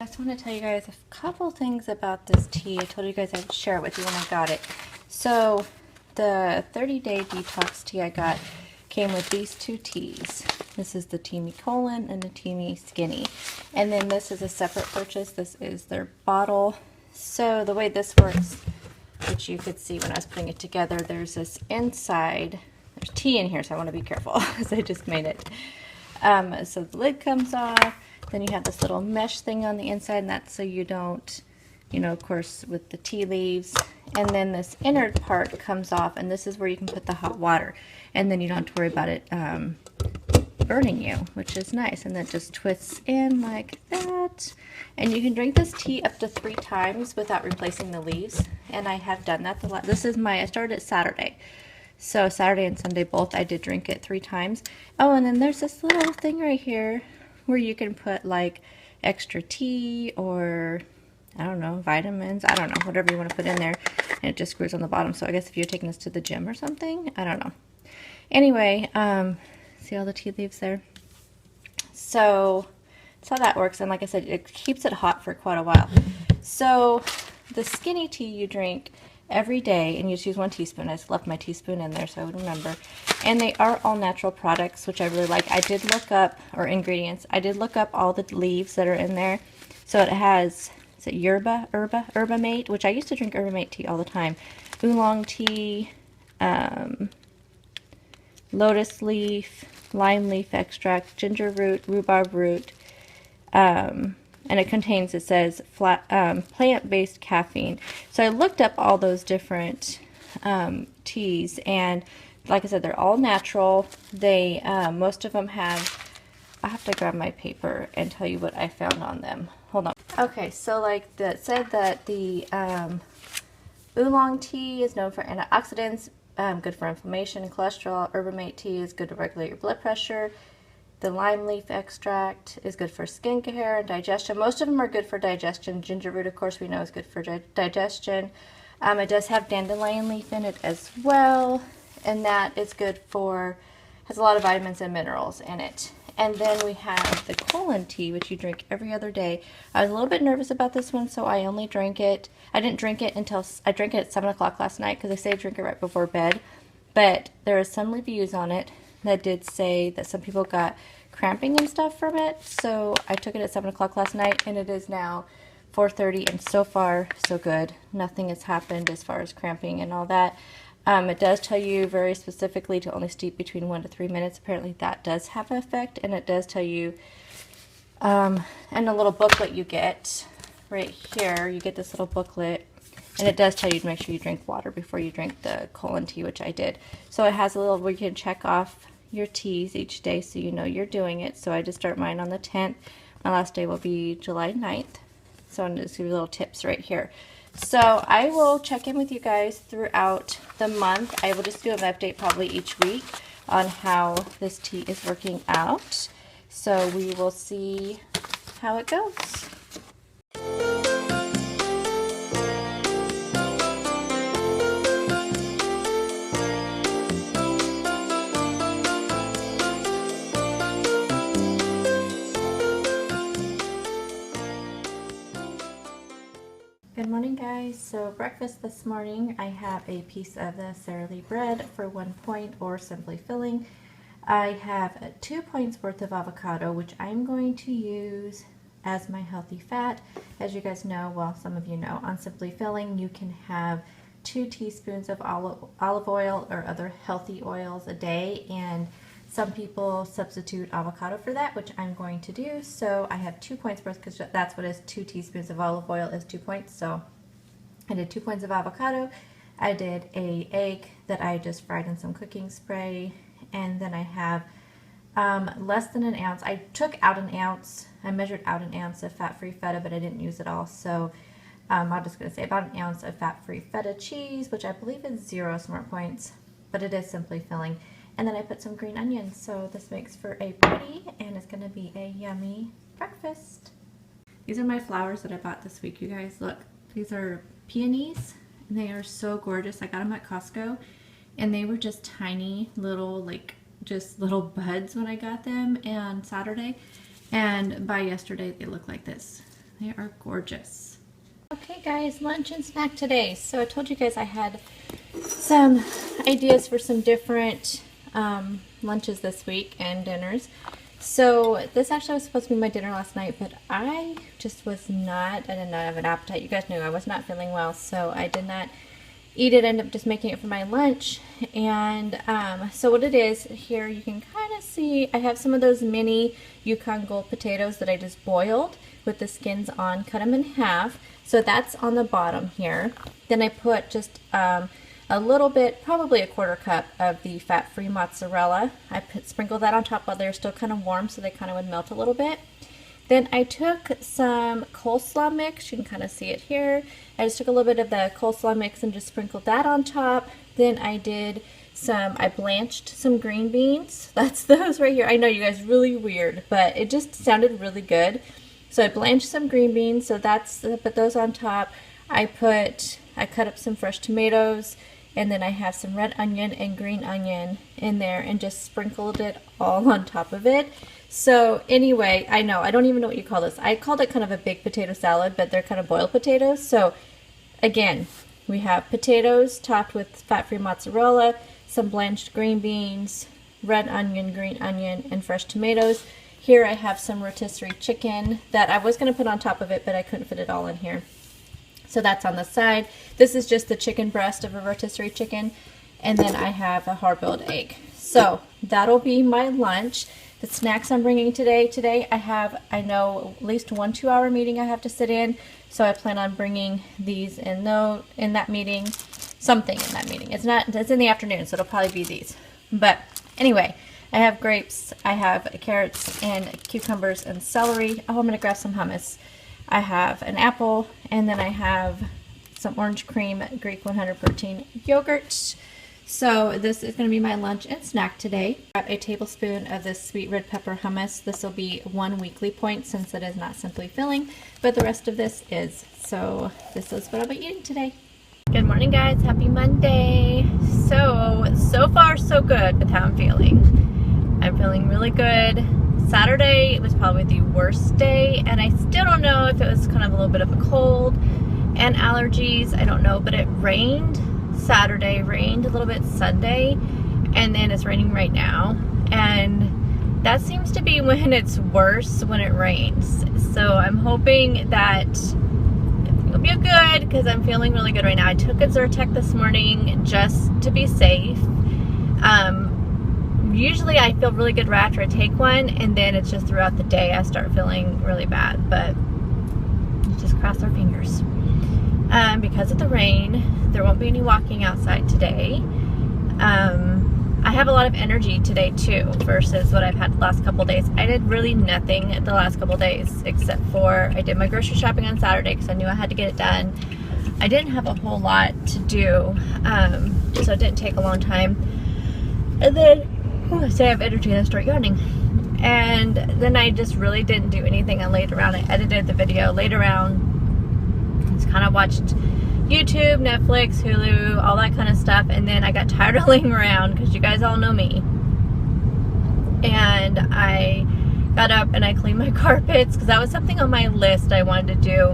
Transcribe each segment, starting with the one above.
I just want to tell you guys a couple things about this tea. I told you guys I'd share it with you when I got it. So the 30-day detox tea I got came with these two teas. This is the Teamy Colon and the Teamy Skinny. And then this is a separate purchase. This is their bottle. So the way this works, which you could see when I was putting it together, there's this inside, there's tea in here, so I want to be careful because I just made it. So the lid comes off, then you have this little mesh thing on the inside, and that's so you don't, you know, of course, with the tea leaves. And then this inner part comes off, and this is where you can put the hot water. And then you don't have to worry about it burning you, which is nice. And then it just twists in like that. And you can drink this tea up to 3 times without replacing the leaves. And I have done that. I started it Saturday. So Saturday and Sunday both, I did drink it 3 times. Oh, and then there's this little thing right here where you can put like extra tea or, I don't know, vitamins. I don't know, whatever you want to put in there. And it just screws on the bottom. So I guess if you're taking this to the gym or something, I don't know. Anyway, see all the tea leaves there? So that's how that works. And like I said, it keeps it hot for quite a while. So the skinny tea you drink every day, and you just use 1 teaspoon. I just left my teaspoon in there so I would remember. And they are all natural products, which I really like. I did look up, or ingredients, I did look up all the leaves that are in there. So it has, is it yerba mate, which I used to drink yerba mate tea all the time. Oolong tea, lotus leaf, lime leaf extract, ginger root, rhubarb root, and it contains, it says, plant-based caffeine. So I looked up all those different teas, and like I said, they're all natural. They, most of them have, I have to grab my paper and tell you what I found on them. Hold on. Okay, so like that said that the oolong tea is known for antioxidants, good for inflammation and cholesterol. Yerba mate tea is good to regulate your blood pressure. The lime leaf extract is good for skin care and digestion. Most of them are good for digestion. Ginger root, of course, we know is good for digestion. It does have dandelion leaf in it as well, and that is good for, has a lot of vitamins and minerals in it. And then we have the colon tea, which you drink every other day. I was a little bit nervous about this one, so I only drank it. I didn't drink it until, I drank it at 7 o'clock last night because they say drink it right before bed. But there are some reviews on it that did say that some people got cramping and stuff from it. So I took it at 7 o'clock last night, and it is now 4:30, and so far so good. Nothing has happened as far as cramping and all that. It does tell you very specifically to only steep between 1 to 3 minutes. Apparently that does have an effect, and it does tell you, and a little booklet you get right here, you get this little booklet, and it does tell you to make sure you drink water before you drink the colon tea, which I did. So it has a little where you can check off your teas each day so you know you're doing it. So I just start mine on the 10th. My last day will be July 9th. So I'm just give you little tips right here. So I will check in with you guys throughout the month. I will just do an update probably each week on how this tea is working out. So we will see how it goes. Good morning, guys. So breakfast this morning, I have a piece of the Sara Lee bread for 1 point, or simply filling. I have 2 points worth of avocado, which I'm going to use as my healthy fat. As you guys know, well, some of you know, on Simply Filling, you can have 2 teaspoons of olive oil or other healthy oils a day, and some people substitute avocado for that, which I'm going to do. So I have 2 points worth, because that's what is 2 teaspoons of olive oil is 2 points. So I did 2 points of avocado. I did an egg that I just fried in some cooking spray. And then I have less than an ounce. I took out an ounce. I measured out an ounce of fat-free feta, but I didn't use it all. So I'm just going to say about an ounce of fat-free feta cheese, which I believe is 0 smart points, but it is Simply Filling. And then I put some green onions, so this makes for a pretty, and it's going to be a yummy breakfast. These are my flowers that I bought this week, you guys. Look, these are peonies, and they are so gorgeous. I got them at Costco, and they were just tiny little, like, just little buds when I got them on Saturday. And by yesterday, they look like this. They are gorgeous. Okay guys, lunch and snack today. So I told you guys I had some ideas for some different lunches this week and dinners. So this actually was supposed to be my dinner last night, but I just was not, I did not have an appetite. You guys knew I was not feeling well, so I did not eat it. Ended up just making it for my lunch. And so what it is here, you can kind of see I have some of those mini Yukon Gold potatoes that I just boiled with the skins on, cut them in half. So that's on the bottom here. Then I put just a little bit, probably a quarter cup of the fat-free mozzarella. I sprinkled that on top while they're still kind of warm so they kind of would melt a little bit. Then I took some coleslaw mix. You can kind of see it here. I just took a little bit of the coleslaw mix and just sprinkled that on top. Then I blanched some green beans. That's those right here. I know you guys, really weird, but it just sounded really good. So I blanched some green beans, so put those on top. I cut up some fresh tomatoes, and then I have some red onion and green onion in there and just sprinkled it all on top of it. So anyway, I know, I don't even know what you call this. I called it kind of a baked potato salad, but they're kind of boiled potatoes. So again, we have potatoes topped with fat-free mozzarella, some blanched green beans, red onion, green onion, and fresh tomatoes. Here I have some rotisserie chicken that I was going to put on top of it, but I couldn't fit it all in here. So that's on the side. This is just the chicken breast of a rotisserie chicken. And then I have a hard-boiled egg. So that'll be my lunch. The snacks I'm bringing today I have, I know, at least 1 2-hour meeting I have to sit in. So I plan on bringing these in that meeting, something in that meeting. It's in the afternoon, so it'll probably be these. But anyway, I have grapes, I have carrots and cucumbers and celery. Oh, I'm going to grab some hummus. I have an apple, and then I have some orange cream Greek 100 protein yogurt. So this is going to be my lunch and snack today. Got a tablespoon of this sweet red pepper hummus. This will be 1 weekly point since it is not simply filling, but the rest of this is. So this is what I'll be eating today. Good morning guys, happy Monday. So far so good with how I'm feeling. I'm feeling really good. Saturday, it was probably the worst day, and I still don't know if it was kind of a little bit of a cold and allergies. I don't know, but it rained Saturday, rained a little bit Sunday, and then it's raining right now. And that seems to be when it's worse, when it rains. So I'm hoping that it'll be good because I'm feeling really good right now. I took a Zyrtec this morning just to be safe. Usually I feel really good right after I take one, and then it's just throughout the day I start feeling really bad, but just cross our fingers. Because of the rain, there won't be any walking outside today. I have a lot of energy today too versus what I've had the last couple days. I did really nothing the last couple days except for I did my grocery shopping on Saturday because I knew I had to get it done. I didn't have a whole lot to do, so it didn't take a long time. And then say I have energy and I start yawning. And then I just really didn't do anything. I laid around, I edited the video, laid around, just kind of watched YouTube, Netflix, Hulu, all that kind of stuff. And then I got tired of laying around because you guys all know me. And I got up and I cleaned my carpets because that was something on my list I wanted to do.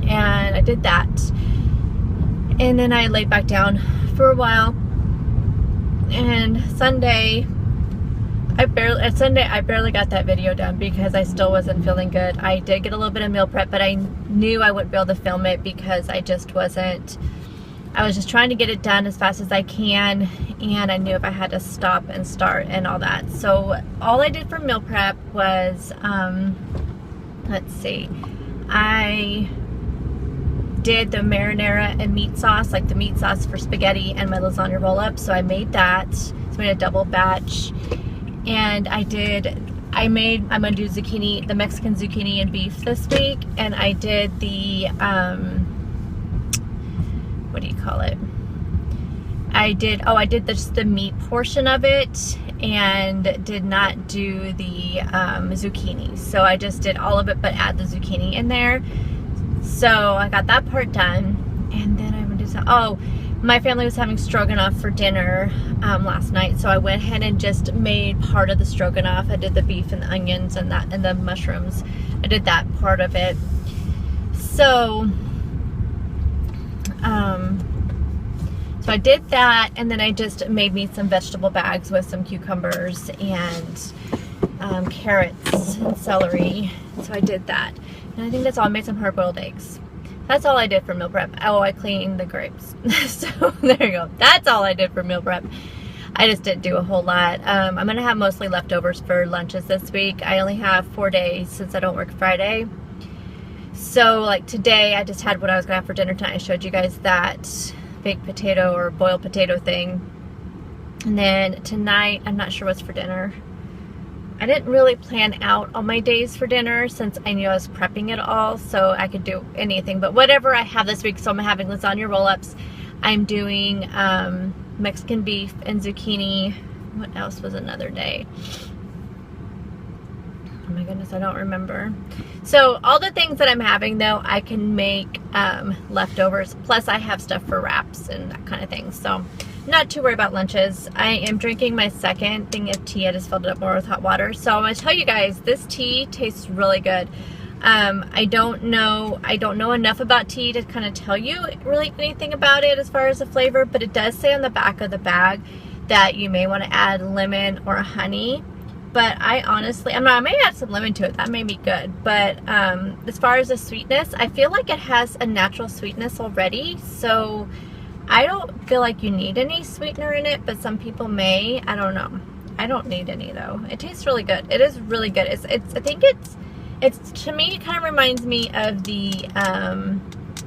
And I did that. And then I laid back down for a while. And Sunday I barely got that video done because I still wasn't feeling good. I did get a little bit of meal prep, but I knew I wouldn't be able to film it because I was just trying to get it done as fast as I can, and I knew if I had to stop and start and all that. So all I did for meal prep was, let's see, I did the marinara and meat sauce, like the meat sauce for spaghetti and my lasagna roll-up. So I made that. So I made a double batch. And I'm gonna do zucchini, the Mexican zucchini and beef this week. And I did the, what do you call it? I did just the meat portion of it and did not do the zucchini. So I just did all of it, but add the zucchini in there. So I got that part done. And then I'm gonna do some, my family was having stroganoff for dinner last night, so I went ahead and just made part of the stroganoff. I did the beef and the onions and the mushrooms. I did that part of it. So so I did that, and then I just made me some vegetable bags with some cucumbers and carrots and celery. So I did that, and I think that's all. I made some hard-boiled eggs. That's all I did for meal prep. Oh, I cleaned the grapes. So there you go. That's all I did for meal prep. I just didn't do a whole lot. I'm going to have mostly leftovers for lunches this week. I only have 4 days since I don't work Friday. So like today, I just had what I was going to have for dinner tonight. I showed you guys that baked potato or boiled potato thing. And then tonight, I'm not sure what's for dinner. I didn't really plan out all my days for dinner since I knew I was prepping it all, so I could do anything. But whatever I have this week, so I'm having lasagna roll-ups. I'm doing Mexican beef and zucchini. What else was another day? Oh my goodness, I don't remember. So all the things that I'm having, though, I can make leftovers. Plus, I have stuff for wraps and that kind of thing. So not too worried about lunches. I am drinking my second thing of tea. I just filled it up more with hot water. So I'm going to tell you guys, this tea tastes really good. I don't know enough about tea to kind of tell you really anything about it as far as the flavor, but it does say on the back of the bag that you may want to add lemon or honey. But I honestly, I may add some lemon to it. That may be good. But as far as the sweetness, I feel like it has a natural sweetness already. So I don't feel like you need any sweetener in it, but some people may. I don't know. I don't need any though. It tastes really good. It is really good. I think it's to me, it kind of reminds me of the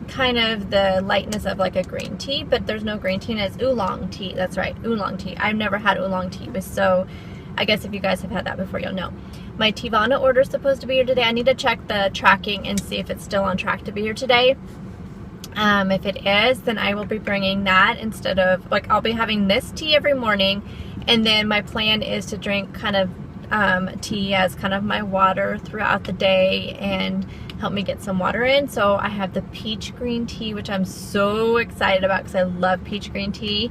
kind of the lightness of like a green tea, but there's no green tea, and it's oolong tea. That's right, oolong tea. I've never had oolong tea, but so I guess if you guys have had that before, you'll know. My Tivana order is supposed to be here today. I need to check the tracking and see if it's still on track to be here today. If it is, then I will be bringing that instead of, like, I'll be having this tea every morning, and then my plan is to drink kind of tea as kind of my water throughout the day and help me get some water in. So I have the peach green tea, which I'm so excited about because I love peach green tea.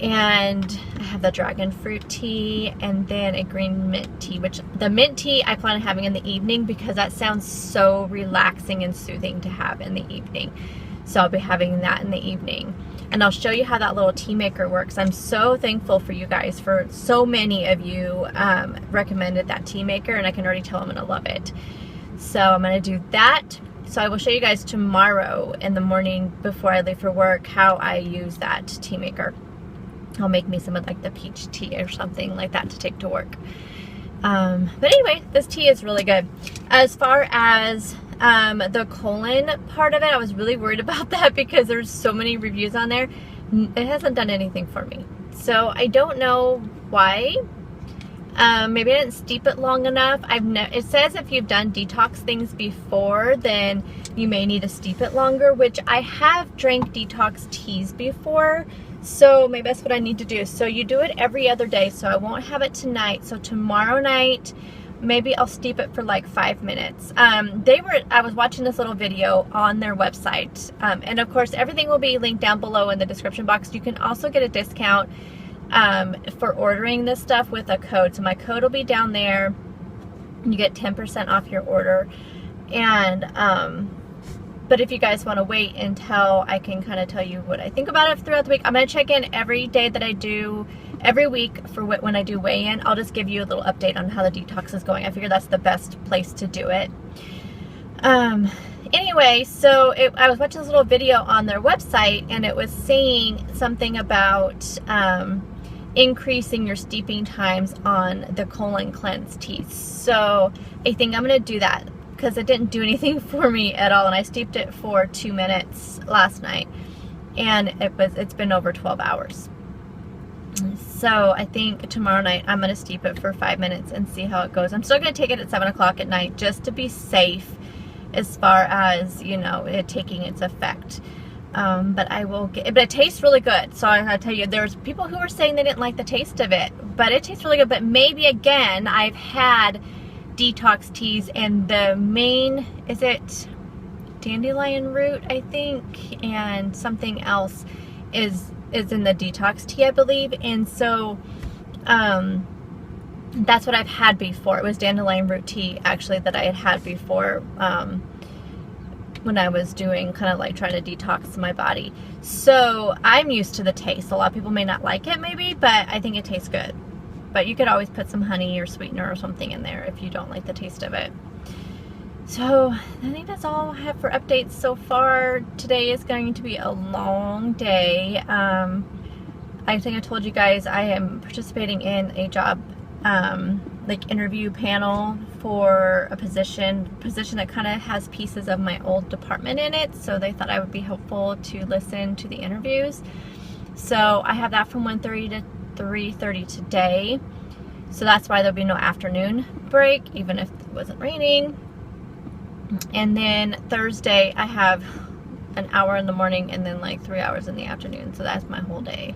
And I have the dragon fruit tea, and then a green mint tea, which the mint tea I plan on having in the evening because that sounds so relaxing and soothing to have in the evening. So I'll be having that in the evening. And I'll show you how that little tea maker works. I'm so thankful for you guys, for so many of you recommended that tea maker, and I can already tell I'm going to love it. So I'm going to do that. So I will show you guys tomorrow in the morning before I leave for work how I use that tea maker. I'll make me some of like the peach tea or something like that to take to work. But anyway, this tea is really good. As far as the colon part of it, I was really worried about that because there's so many reviews on there. It hasn't done anything for me. So I don't know why. Maybe I didn't steep it long enough. It says if you've done detox things before, then you may need to steep it longer, which I have drank detox teas before. So maybe that's what I need to do. So you do it every other day. So I won't have it tonight. So tomorrow night, maybe I'll steep it for like 5 minutes. I was watching this little video on their website. And of course, everything will be linked down below in the description box. You can also get a discount for ordering this stuff with a code. So my code will be down there. You get 10% off your order. And, but if you guys want to wait until I can kind of tell you what I think about it throughout the week, I'm going to check in every day that I do, every week for when I do weigh-in. I'll just give you a little update on how the detox is going. I figure that's the best place to do it. Anyway, so I was watching this little video on their website, and it was saying something about increasing your steeping times on the colon cleanse teas. So I think I'm going to do that, because it didn't do anything for me at all, and I steeped it for 2 minutes last night, and it's been over 12 hours. So I think tomorrow night I'm going to steep it for 5 minutes and see how it goes. I'm still going to take it at 7 o'clock at night just to be safe as far as, you know, it taking its effect. But it tastes really good. So I gotta tell you, there's people who are saying they didn't like the taste of it, but it tastes really good. But maybe again, I've had detox teas, and the main, is it dandelion root, I think, and something else, is in the Detox tea, I believe. And so that's what I've had before. It was dandelion root tea, actually, that I had before when I was doing kind of like trying to detox my body. So I'm used to the taste. A lot of people may not like it maybe, but I think it tastes good. But you could always put some honey or sweetener or something in there if you don't like the taste of it. So I think that's all I have for updates so far. Today is going to be a long day. I think I told you guys I am participating in a job like interview panel for a position that kind of has pieces of my old department in it, so they thought I would be helpful to listen to the interviews. So I have that from 1:30 to 3:30 today, so that's why there'll be no afternoon break even if it wasn't raining. And then Thursday I have an hour in the morning and then like 3 hours in the afternoon, so that's my whole day.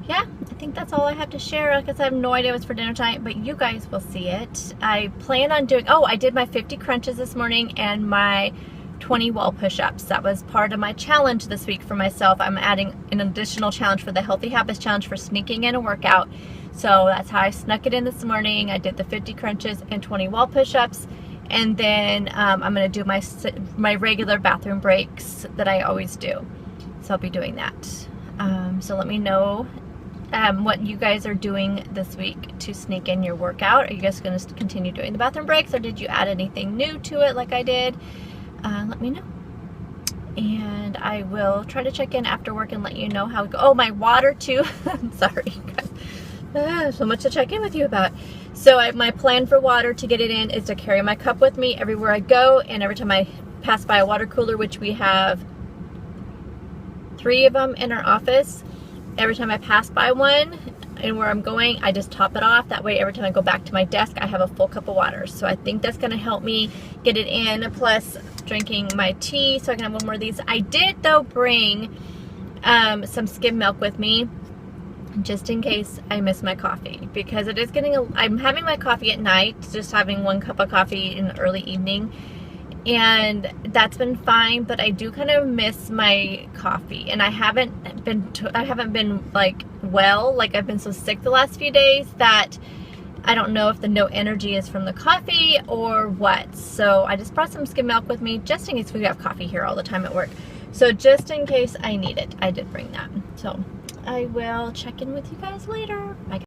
Yeah, I think that's all I have to share. Like I said, I have no idea what's for dinner tonight, but you guys will see it. I plan on doing, I did my 50 crunches this morning and my 20 wall push-ups. That was part of my challenge this week for myself. I'm adding an additional challenge for the Healthy Habits Challenge for sneaking in a workout. So that's how I snuck it in this morning. I did the 50 crunches and 20 wall push-ups. And then I'm going to do my regular bathroom breaks that I always do. So I'll be doing that. So let me know what you guys are doing this week to sneak in your workout. Are you guys going to continue doing the bathroom breaks, or did you add anything new to it like I did? Let me know. And I will try to check in after work and let you know how it goes. Oh, my water too. Sorry, guys. So much to check in with you about. So my plan for water to get it in is to carry my cup with me everywhere I go, and every time I pass by a water cooler, which we have 3 of them in our office, every time I pass by one and where I'm going, I just top it off. That way every time I go back to my desk, I have a full cup of water. So I think that's going to help me get it in, plus drinking my tea so I can have one more of these. I did though bring some skim milk with me just in case I miss my coffee, because it is getting I'm having my coffee at night, just having 1 cup of coffee in the early evening, and that's been fine, but I do kind of miss my coffee, and I haven't been like well, like I've been so sick the last few days that I don't know if the no energy is from the coffee or what. So I just brought some skim milk with me just in case. We have coffee here all the time at work, so just in case I need it, I did bring that. So I will check in with you guys later. Bye.